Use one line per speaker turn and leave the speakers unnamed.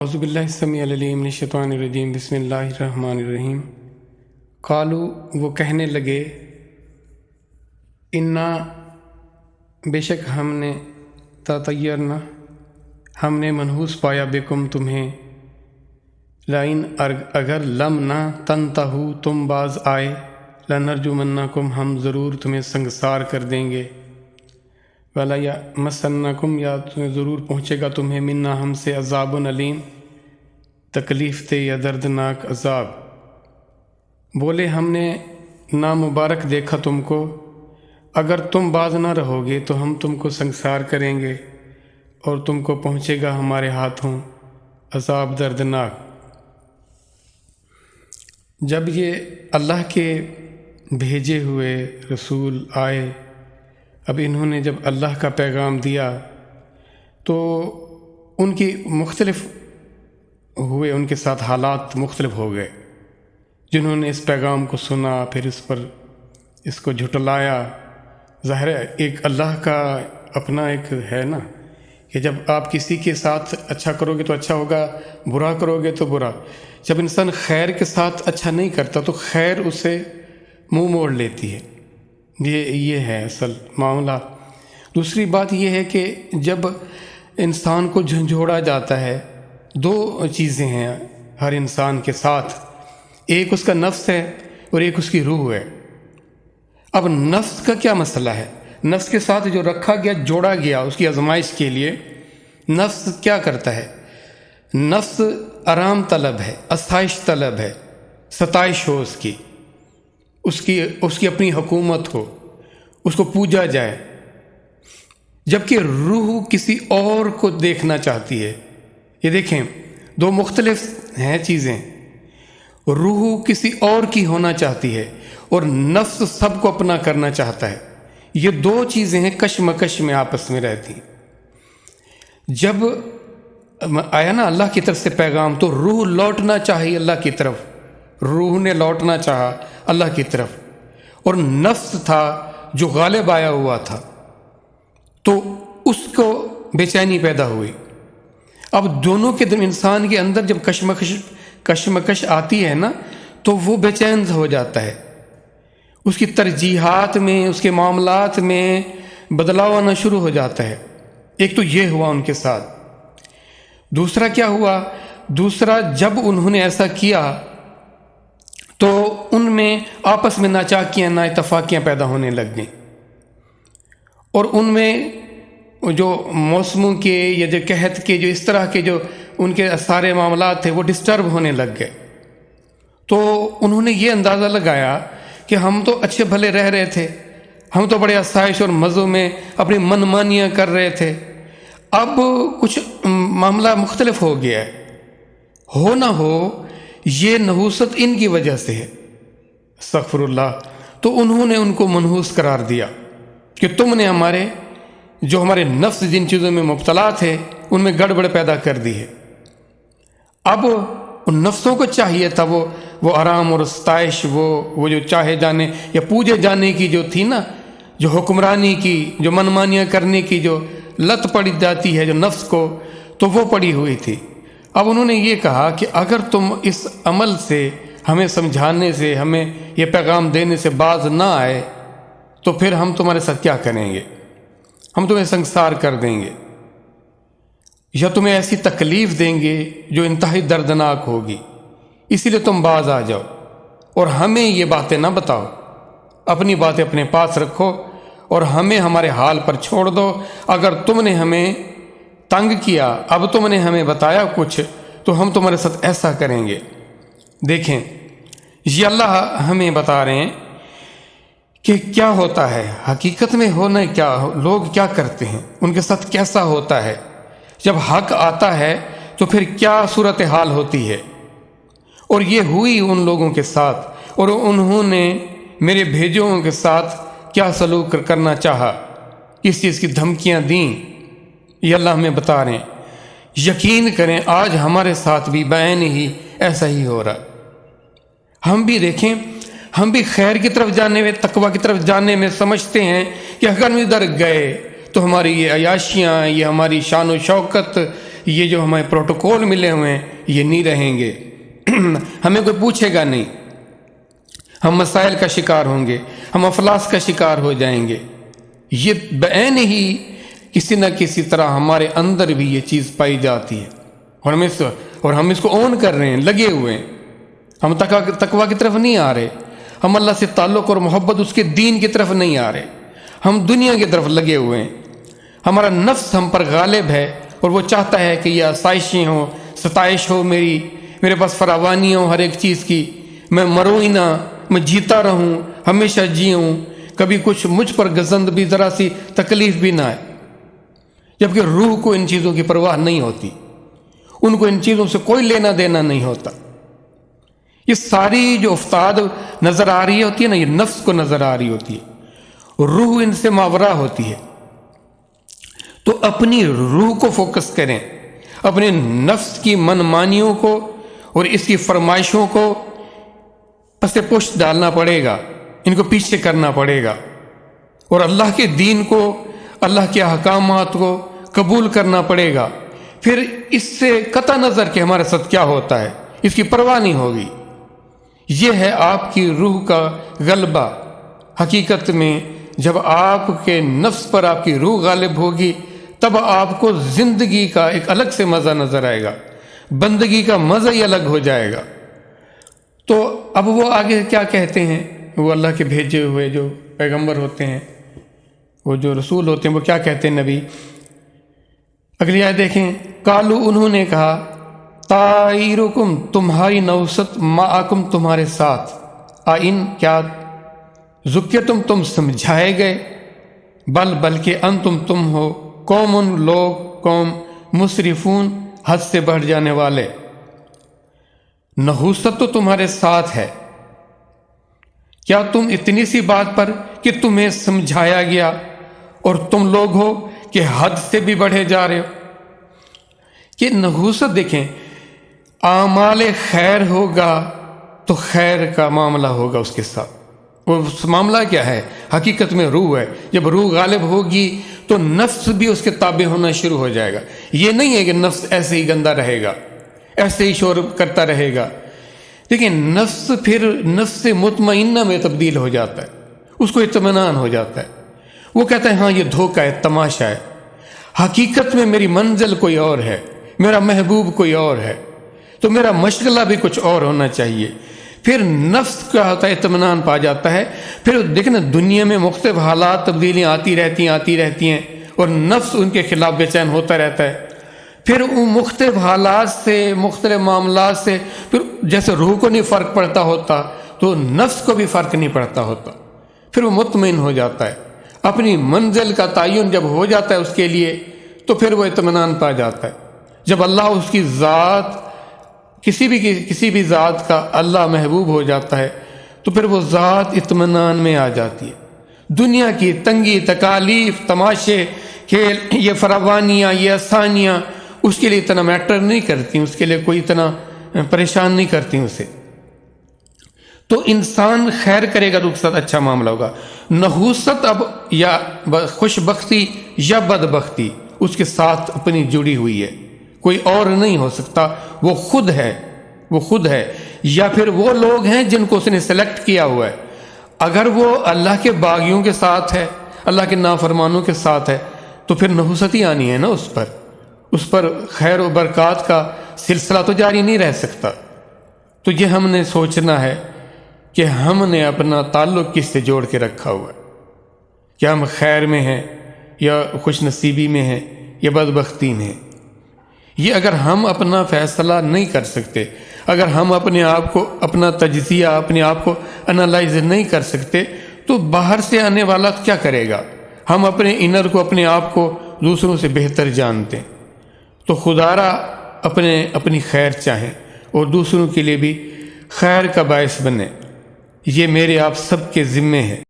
اعوذ باللہ السمیع العلیم من الشیطان الرجیم بسم اللہ الرحمن الرحیم۔ قالو وہ کہنے لگے، انا بے شک ہم نے تطیرنا ہم نے منحوس پایا بکم تمہیں، لئن اگر لم نہ تنتہو تم باز آئے، لنرجمنکم ہم ضرور تمہیں سنگسار کر دیں گے، ولا یمسنکم یا تمہیں ضرور پہنچے گا تمہیں منا ہم سے عذاب علیم تکلیف دہ یا دردناک عذاب۔ بولے ہم نے نامبارک دیکھا تم کو، اگر تم باز نہ رہو گے تو ہم تم کو سنگسار کریں گے اور تم کو پہنچے گا ہمارے ہاتھوں عذاب دردناک۔ جب یہ اللہ کے بھیجے ہوئے رسول آئے، اب انہوں نے جب اللہ کا پیغام دیا تو ان کی مختلف ہوئے، ان کے ساتھ حالات مختلف ہو گئے۔ جنہوں نے اس پیغام کو سنا پھر اس کو جھٹلایا، ظاہر ہے ایک اللہ کا اپنا ایک ہے نا کہ جب آپ کسی کے ساتھ اچھا کرو گے تو اچھا ہوگا، برا کرو گے تو برا۔ جب انسان خیر کے ساتھ اچھا نہیں کرتا تو خیر اسے منہ موڑ لیتی ہے، یہ ہے اصل معاملہ۔ دوسری بات یہ ہے کہ جب انسان کو جھنجھوڑا جاتا ہے، دو چیزیں ہیں ہر انسان کے ساتھ، ایک اس کا نفس ہے اور ایک اس کی روح ہے۔ اب نفس کا کیا مسئلہ ہے؟ نفس کے ساتھ جو رکھا گیا، جوڑا گیا اس کی آزمائش کے لیے، نفس کیا کرتا ہے؟ نفس آرام طلب ہے، آسائش طلب ہے، ستائش ہو اس کی اپنی حکومت ہو، اس کو پوجا جائے، جبکہ روح کسی اور کو دیکھنا چاہتی ہے۔ یہ دیکھیں، دو مختلف ہیں چیزیں، روح کسی اور کی ہونا چاہتی ہے اور نفس سب کو اپنا کرنا چاہتا ہے۔ یہ دو چیزیں ہیں کشمکش میں آپس میں رہتی ہیں۔ جب آیا نا اللہ کی طرف سے پیغام تو روح لوٹنا چاہیے اللہ کی طرف، روح نے لوٹنا چاہا اللہ کی طرف، اور نفس تھا جو غالب آیا ہوا تھا، تو اس کو بے چینی پیدا ہوئی۔ اب دونوں کے انسان کے اندر جب کشمکش آتی ہے نا تو وہ بے چین ہو جاتا ہے، اس کی ترجیحات میں، اس کے معاملات میں بدلاؤ آنا شروع ہو جاتا ہے۔ ایک تو یہ ہوا ان کے ساتھ۔ دوسرا کیا ہوا؟ دوسرا جب انہوں نے ایسا کیا تو ان میں آپس میں ناچاکیاں، نا اتفاقیاں پیدا ہونے لگ گئیں، اور ان میں جو موسموں کے یا جو قحط کے جو اس طرح کے جو ان کے سارے معاملات تھے وہ ڈسٹرب ہونے لگ گئے۔ تو انہوں نے یہ اندازہ لگایا کہ ہم تو اچھے بھلے رہ رہے تھے، ہم تو بڑے آسائش اور مزوں میں اپنی من مانیاں کر رہے تھے، اب کچھ معاملہ مختلف ہو گیا ہے۔ ہو نہ ہو یہ نحوست ان کی وجہ سے ہے، استغفر اللہ۔ تو انہوں نے ان کو منحوس قرار دیا کہ تم نے ہمارے نفس جن چیزوں میں مبتلا تھے ان میں گڑبڑ پیدا کر دی ہے۔ اب ان نفسوں کو چاہیے تھا وہ آرام اور ستائش، وہ جو چاہے جانے یا پوجے جانے کی جو تھی نا، جو حکمرانی کی، جو منمانیاں کرنے کی جو لت پڑی جاتی ہے جو نفس کو، تو وہ پڑی ہوئی تھی۔ اب انہوں نے یہ کہا کہ اگر تم اس عمل سے، ہمیں سمجھانے سے، ہمیں یہ پیغام دینے سے باز نہ آئے تو پھر ہم تمہارے ساتھ کیا کریں گے؟ ہم تمہیں سنگسار کر دیں گے، یا تمہیں ایسی تکلیف دیں گے جو انتہائی دردناک ہوگی، اسی لیے تم باز آ جاؤ اور ہمیں یہ باتیں نہ بتاؤ، اپنی باتیں اپنے پاس رکھو اور ہمیں ہمارے حال پر چھوڑ دو۔ اگر تم نے ہمیں تنگ کیا، اب تم نے ہمیں بتایا کچھ، تو ہم تمہارے ساتھ ایسا کریں گے۔ دیکھیں یہ اللہ ہمیں بتا رہے ہیں کہ کیا ہوتا ہے حقیقت میں، ہونا کیا، لوگ کیا کرتے ہیں، ان کے ساتھ کیسا ہوتا ہے۔ جب حق آتا ہے تو پھر کیا صورتحال ہوتی ہے، اور یہ ہوئی ان لوگوں کے ساتھ، اور انہوں نے میرے بھیجوں کے ساتھ کیا سلوک کرنا چاہا، کس چیز کی دھمکیاں دیں، یہ اللہ ہمیں بتا رہے ہیں۔ یقین کریں آج ہمارے ساتھ بھی بعین ہی ایسا ہی ہو رہا ہے۔ ہم بھی دیکھیں، ہم بھی خیر کی طرف جانے میں، تقوی کی طرف جانے میں سمجھتے ہیں کہ اگر ہم ادھر گئے تو ہماری یہ عیاشیاں، یہ ہماری شان و شوکت، یہ جو ہمیں پروٹوکول ملے ہوئے ہیں یہ نہیں رہیں گے، ہمیں کوئی پوچھے گا نہیں، ہم مسائل کا شکار ہوں گے، ہم افلاس کا شکار ہو جائیں گے۔ یہ بعین ہی کسی نہ کسی طرح ہمارے اندر بھی یہ چیز پائی جاتی ہے، اور ہم اس کو اون کر رہے ہیں، لگے ہوئے ہیں۔ ہم تقویٰ کی طرف نہیں آ رہے، ہم اللہ سے تعلق اور محبت اس کے دین کی طرف نہیں آ رہے، ہم دنیا کی طرف لگے ہوئے ہیں۔ ہمارا نفس ہم پر غالب ہے اور وہ چاہتا ہے کہ یہ آسائشیں ہوں، ستائش ہو، میرے پاس فراوانی ہو ہر ایک چیز کی، میں مروں ہی نہ، میں جیتا رہوں، ہمیشہ جیوں، کبھی کچھ مجھ پر گزند بھی، ذرا سی تکلیف بھی نہ آئے۔ جبکہ روح کو ان چیزوں کی پرواہ نہیں ہوتی، ان کو ان چیزوں سے کوئی لینا دینا نہیں ہوتا۔ یہ ساری جو افتاد نظر آ رہی ہوتی ہے نا، یہ نفس کو نظر آ رہی ہوتی ہے، روح ان سے ماورا ہوتی ہے۔ تو اپنی روح کو فوکس کریں، اپنے نفس کی من مانیوں کو اور اس کی فرمائشوں کو پس پشت ڈالنا پڑے گا، ان کو پیچھے کرنا پڑے گا، اور اللہ کے دین کو، اللہ کے احکامات کو قبول کرنا پڑے گا۔ پھر اس سے قطع نظر کہ ہمارے ساتھ کیا ہوتا ہے، اس کی پرواہ نہیں ہوگی۔ یہ ہے آپ کی روح کا غلبہ۔ حقیقت میں جب آپ کے نفس پر آپ کی روح غالب ہوگی، تب آپ کو زندگی کا ایک الگ سے مزہ نظر آئے گا، بندگی کا مزہ ہی الگ ہو جائے گا۔ تو اب وہ آگے کیا کہتے ہیں، وہ اللہ کے بھیجے ہوئے جو پیغمبر ہوتے ہیں، وہ جو رسول ہوتے ہیں، وہ کیا کہتے ہیں نبی؟ اگلی آیت دیکھیں، قالو، انہوں نے کہا، طائرکم، تمہاری نوست، معکم، تمہارے ساتھ، آئین، کیا ذکرتم، تم سمجھائے گئے، بلکہ انتم، تم ہو، قوم، لوگ، قوم، مسرفون، حد سے بڑھ جانے والے۔ نحوست تو تمہارے ساتھ ہے، کیا تم اتنی سی بات پر کہ تمہیں سمجھایا گیا اور تم لوگ ہو کہ حد سے بھی بڑھے جا رہے ہو؟ کہ نحوست دیکھیں، اعمال خیر ہوگا تو خیر کا معاملہ ہوگا اس کے ساتھ۔ وہ معاملہ کیا ہے؟ حقیقت میں روح ہے۔ جب روح غالب ہوگی تو نفس بھی اس کے تابع ہونا شروع ہو جائے گا۔ یہ نہیں ہے کہ نفس ایسے ہی گندا رہے گا، ایسے ہی شور کرتا رہے گا۔ دیکھیں، نفس پھر نفس مطمئنہ میں تبدیل ہو جاتا ہے، اس کو اطمینان ہو جاتا ہے۔ وہ کہتا ہے ہاں یہ دھوکہ ہے، تماشا ہے، حقیقت میں میری منزل کوئی اور ہے، میرا محبوب کوئی اور ہے، تو میرا مشغلہ بھی کچھ اور ہونا چاہیے۔ پھر نفس کا ہوتا ہے اطمینان پا جاتا ہے۔ پھر دیکھیں نا، دنیا میں مختلف حالات، تبدیلیاں آتی رہتی ہیں اور نفس ان کے خلاف بے چین ہوتا رہتا ہے۔ پھر ان مختلف حالات سے، مختلف معاملات سے، پھر جیسے روح کو نہیں فرق پڑتا ہوتا تو نفس کو بھی فرق نہیں پڑتا ہوتا۔ پھر وہ مطمئن ہو جاتا ہے، اپنی منزل کا تعین جب ہو جاتا ہے اس کے لیے، تو پھر وہ اطمینان پا جاتا ہے۔ جب اللہ اس کی ذات، کسی بھی ذات کا اللہ محبوب ہو جاتا ہے تو پھر وہ ذات اطمینان میں آ جاتی ہے۔ دنیا کی تنگی، تکالیف، تماشے، کھیل، یہ فراوانیاں، یہ آسانیاں اس کے لیے اتنا میٹر نہیں کرتی، اس کے لیے کوئی اتنا پریشان نہیں کرتی اسے۔ تو انسان خیر کرے گا تو اس کے ساتھ اچھا معاملہ ہوگا۔ نحوست اب یا خوش بختی یا بدبختی اس کے ساتھ اپنی جڑی ہوئی ہے، کوئی اور نہیں ہو سکتا، وہ خود ہے، یا پھر وہ لوگ ہیں جن کو اس نے سلیکٹ کیا ہوا ہے۔ اگر وہ اللہ کے باغیوں کے ساتھ ہے، اللہ کے نافرمانوں کے ساتھ ہے، تو پھر نحوست ہی آنی ہے نا اس پر خیر و برکات کا سلسلہ تو جاری نہیں رہ سکتا۔ تو یہ ہم نے سوچنا ہے کہ ہم نے اپنا تعلق کس سے جوڑ کے رکھا ہوا ہے، کیا ہم خیر میں ہیں یا خوش نصیبی میں ہیں یا بدبختی میں ہیں۔ یہ اگر ہم اپنا فیصلہ نہیں کر سکتے، اگر ہم اپنے آپ کو، اپنا تجزیہ، اپنے آپ کو انالائز نہیں کر سکتے، تو باہر سے آنے والا کیا کرے گا؟ ہم اپنے انر کو، اپنے آپ کو دوسروں سے بہتر جانتے ہیں۔ تو خدا را اپنی خیر چاہیں اور دوسروں کے لیے بھی خیر کا باعث بنے۔ یہ میرے آپ سب کے ذمے ہے۔